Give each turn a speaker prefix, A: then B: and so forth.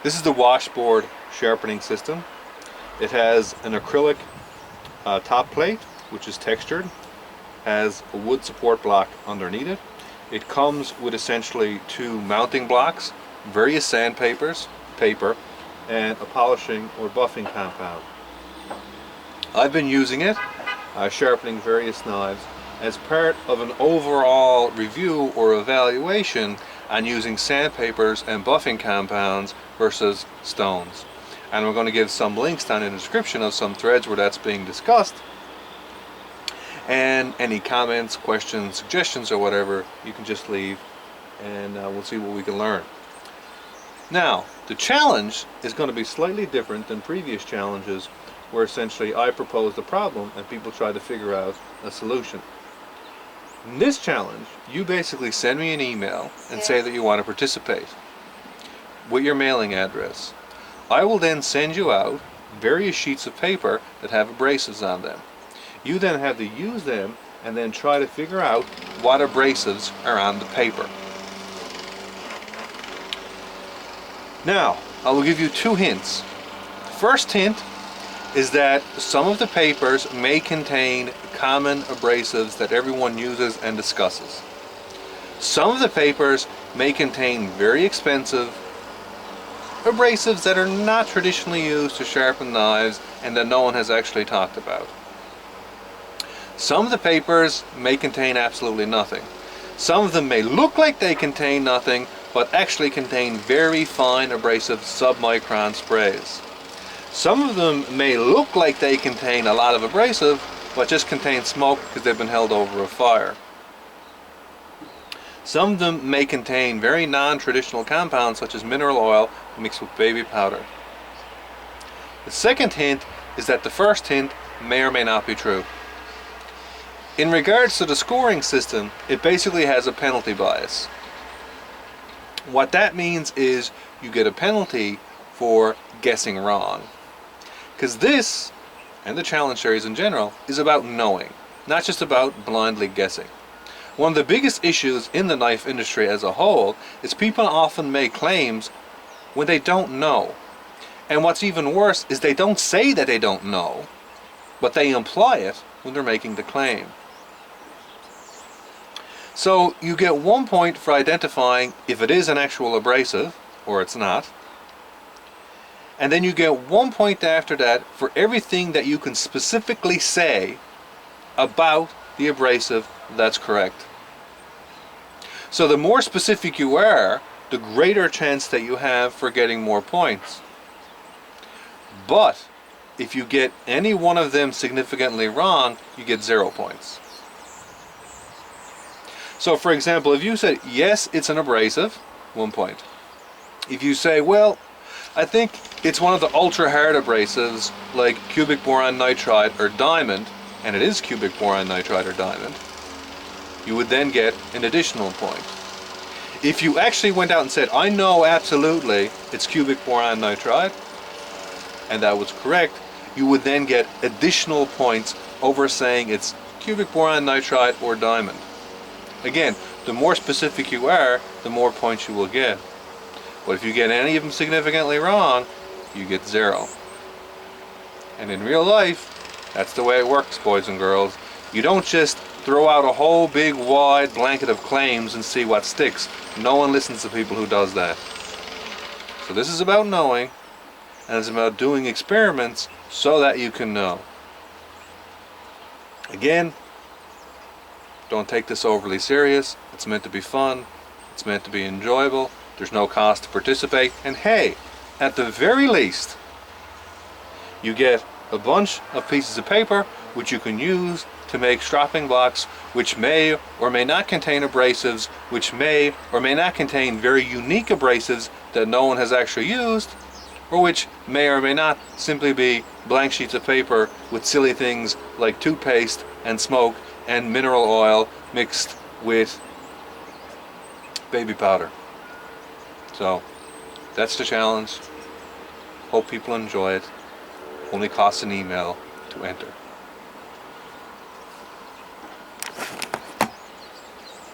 A: This is the Washboard sharpening system. It has an acrylic top plate, which is textured, has a wood support block underneath it. It comes with essentially two mounting blocks, various sandpapers, paper, and a polishing or buffing compound. I've been using it, sharpening various knives, as part of an overall review or evaluation on using sandpapers and buffing compounds versus stones. And we're going to give some links down in the description of some threads where that's being discussed. And any comments, questions, suggestions, or whatever, you can just leave, and we'll see what we can learn. Now, the challenge is going to be slightly different than previous challenges, where essentially I proposed a problem and people try to figure out a solution. In this challenge, you basically send me an email and say that you want to participate with your mailing address. I will then send you out various sheets of paper that have abrasives on them. You then have to use them and then try to figure out what abrasives are on the paper. Now, I will give you two hints. First hint is that some of the papers may contain common abrasives that everyone uses and discusses. Some of the papers may contain very expensive abrasives that are not traditionally used to sharpen knives and that no one has actually talked about. Some of the papers may contain absolutely nothing. Some of them may look like they contain nothing, but actually contain very fine abrasive submicron sprays. Some of them may look like they contain a lot of abrasive, but just contain smoke because they've been held over a fire. Some of them may contain very non-traditional compounds such as mineral oil mixed with baby powder. The second hint is that the first hint may or may not be true. In regards to the scoring system, it basically has a penalty bias. What that means is you get a penalty for guessing wrong. Because this, and the challenge series in general, is about knowing, not just about blindly guessing. One of the biggest issues in the knife industry as a whole is people often make claims when they don't know. And what's even worse is they don't say that they don't know, but they imply it when they're making the claim. So you get 1 point for identifying if it is an actual abrasive or it's not. And then you get 1 point after that for everything that you can specifically say about the abrasive that's correct. So the more specific you are, the greater chance that you have for getting more points. But if you get any one of them significantly wrong, you get 0 points. So for example, if you said, yes, it's an abrasive, 1 point. If you say, well, I think it's one of the ultra hard abrasives like cubic boron nitride or diamond, and it is cubic boron nitride or diamond, you would then get an additional point. If you actually went out and said, I know absolutely it's cubic boron nitride, and that was correct, you would then get additional points over saying it's cubic boron nitride or diamond. Again, the more specific you are, the more points you will get. But if you get any of them significantly wrong, you get 0. And in real life, that's the way it works, boys and girls. You don't just throw out a whole big wide blanket of claims and see what sticks. No one listens to people who does that. So this is about knowing, and it's about doing experiments so that you can know. Again, don't take this overly serious. It's meant to be fun. It's meant to be enjoyable. There's no cost to participate. And hey, at the very least, you get a bunch of pieces of paper which you can use to make strapping blocks which may or may not contain abrasives, which may or may not contain very unique abrasives that no one has actually used, or which may or may not simply be blank sheets of paper with silly things like toothpaste and smoke and mineral oil mixed with baby powder. So that's the challenge. Hope people enjoy it. Only costs an email to enter.